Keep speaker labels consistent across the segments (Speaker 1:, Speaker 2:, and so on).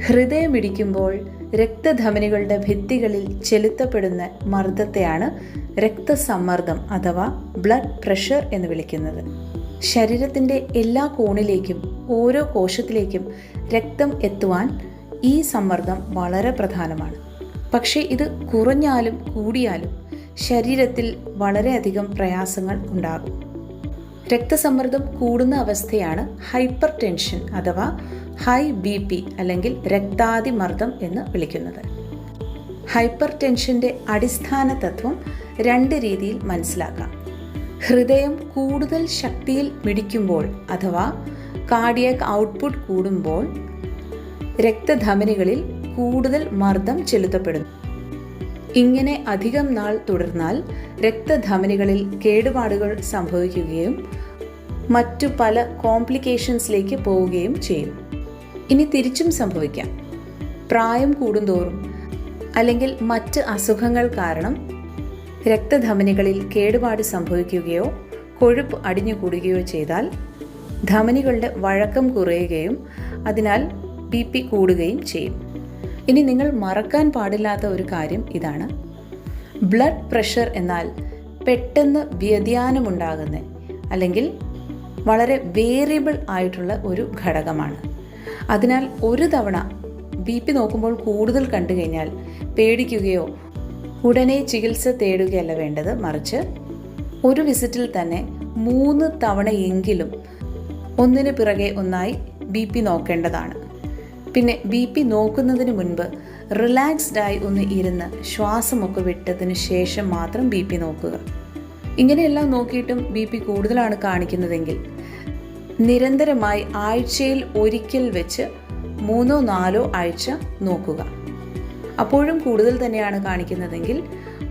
Speaker 1: ഹൃദയമിടിക്കുമ്പോൾ രക്തധമനികളുടെ ഭിത്തികളിൽ ചെലുത്തപ്പെടുന്ന മർദ്ദത്തെയാണ് രക്തസമ്മർദ്ദം അഥവാ blood pressure എന്ന് വിളിക്കുന്നത്. ശരീരത്തിൻ്റെ എല്ലാ കോണിലേക്കും ഓരോ കോശത്തിലേക്കും രക്തം എത്തുവാൻ ഈ സമ്മർദ്ദം വളരെ പ്രധാനമാണ്. പക്ഷേ ഇത് കുറഞ്ഞാലും കൂടിയാലും ശരീരത്തിൽ വളരെയധികം പ്രയാസങ്ങൾ ഉണ്ടാകും. രക്തസമ്മർദ്ദം കൂടുന്ന അവസ്ഥയാണ് ഹൈപ്പർ ടെൻഷൻ അഥവാ ഹൈ BP അല്ലെങ്കിൽ രക്താതിമർദ്ദം എന്ന് വിളിക്കുന്നത്. ഹൈപ്പർ ടെൻഷൻ്റെ അടിസ്ഥാന തത്വം 2 രീതിയിൽ മനസ്സിലാക്കാം. ഹൃദയം കൂടുതൽ ശക്തിയിൽ മിടിക്കുമ്പോൾ അഥവാ കാർഡിയാക് ഔട്ട്പുട്ട് കൂടുമ്പോൾ രക്തധമനികളിൽ കൂടുതൽ മർദ്ദം ചെലുത്തപ്പെടുന്നു. ഇങ്ങനെ അധികം നാൾ തുടർന്നാൽ രക്തധമനികളിൽ കേടുപാടുകൾ സംഭവിക്കുകയും മറ്റു പല കോംപ്ലിക്കേഷൻസിലേക്ക് പോവുകയും ചെയ്യും. ഇനി തിരിച്ചും സംഭവിക്കാം. പ്രായം കൂടുന്തോറും അല്ലെങ്കിൽ മറ്റ് അസുഖങ്ങൾ കാരണം രക്തധമനികളിൽ കേടുപാട് സംഭവിക്കുകയോ കൊഴുപ്പ് അടിഞ്ഞുകൂടുകയോ ചെയ്താൽ ധമനികളുടെ വഴക്കം കുറയുകയും അതിനാൽ BP കൂടുകയും ചെയ്യും. ഇനി നിങ്ങൾ മറക്കാൻ പാടില്ലാത്ത ഒരു കാര്യം ഇതാണ്. ബ്ലഡ് പ്രഷർ എന്നാൽ പെട്ടെന്ന് വ്യതിയാനമുണ്ടാകുന്ന അല്ലെങ്കിൽ വളരെ വേരിയബിൾ ആയിട്ടുള്ള ഒരു ഘടകമാണ്. അതിനാൽ ഒരു തവണ BP നോക്കുമ്പോൾ കൂടുതൽ കണ്ടു കഴിഞ്ഞാൽ പേടിക്കുകയോ ഉടനെ ചികിത്സ തേടുകയല്ല വേണ്ടത്. മറിച്ച് ഒരു വിസിറ്റിൽ തന്നെ 3 തവണയെങ്കിലും ഒന്നിനു പിറകെ ഒന്നായി BP നോക്കേണ്ടതാണ്. പിന്നെ BP നോക്കുന്നതിന് മുൻപ് റിലാക്സ്ഡായി ഒന്ന് ഇരുന്ന് ശ്വാസമൊക്കെ വിട്ടതിന് ശേഷം മാത്രം BP നോക്കുക. ഇങ്ങനെയെല്ലാം നോക്കിയിട്ടും BP കൂടുതലാണ് കാണിക്കുന്നതെങ്കിൽ നിരന്തരമായി ആഴ്ചയിൽ ഒരിക്കൽ വെച്ച് 3-4 ആഴ്ച നോക്കുക. അപ്പോഴും കൂടുതൽ തന്നെയാണ് കാണിക്കുന്നതെങ്കിൽ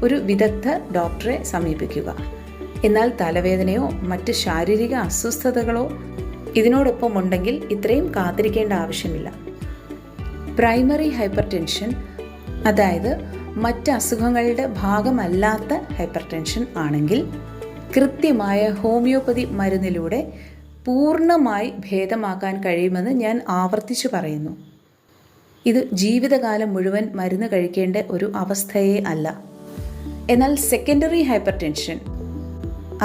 Speaker 1: ഒരു വിദഗ്ധ ഡോക്ടറെ സമീപിക്കുക. എന്നാൽ തലവേദനയോ മറ്റ് ശാരീരിക അസ്വസ്ഥതകളോ ഇതിനോടൊപ്പം ഉണ്ടെങ്കിൽ ഇത്രയും കാത്തിരിക്കേണ്ട ആവശ്യമില്ല. പ്രൈമറി ഹൈപ്പർ ടെൻഷൻ അതായത് മറ്റ് അസുഖങ്ങളുടെ ഭാഗമല്ലാത്ത ഹൈപ്പർ ടെൻഷൻ ആണെങ്കിൽ കൃത്യമായ ഹോമിയോപ്പതി മരുന്നിലൂടെ പൂർണ്ണമായി ഭേദമാക്കാൻ കഴിയുമെന്ന് ഞാൻ ആവർത്തിച്ചു പറയുന്നു. ഇത് ജീവിതകാലം മുഴുവൻ മരുന്ന് കഴിക്കേണ്ട ഒരു അവസ്ഥയേ അല്ല. എന്നാൽ സെക്കൻഡറി ഹൈപ്പർ ടെൻഷൻ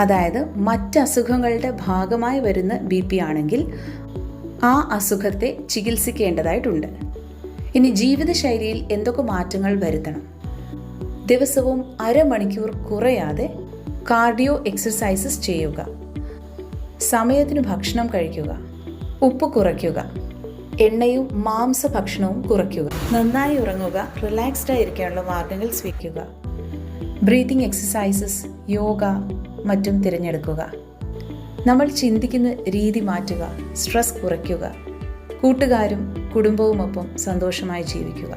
Speaker 1: അതായത് മറ്റ് അസുഖങ്ങളുടെ ഭാഗമായി വരുന്ന BP ആണെങ്കിൽ ആ അസുഖത്തെ ചികിത്സിക്കേണ്ടതായിട്ടുണ്ട്. ഇനി ജീവിതശൈലിയിൽ എന്തൊക്കെ മാറ്റങ്ങൾ വരുത്തണം? ദിവസവും അരമണിക്കൂർ കുറയാതെ കാർഡിയോ എക്സസൈസസ് ചെയ്യുക, സമയത്തിന് ഭക്ഷണം കഴിക്കുക, ഉപ്പ് കുറയ്ക്കുക, എണ്ണയും മാംസഭക്ഷണവും കുറയ്ക്കുക, നന്നായി ഉറങ്ങുക, റിലാക്സ്ഡ് ആയിരിക്കാനുള്ള മാർഗങ്ങൾ സ്വീകരിക്കുക, ബ്രീതിങ് എക്സസൈസസ്, യോഗ മറ്റും തിരഞ്ഞെടുക്കുക. നമ്മൾ ചിന്തിക്കുന്ന രീതി മാറ്റുക, സ്ട്രെസ് കുറയ്ക്കുക, കൂട്ടുകാരും കുടുംബവുമൊപ്പം സന്തോഷമായി ജീവിക്കുക.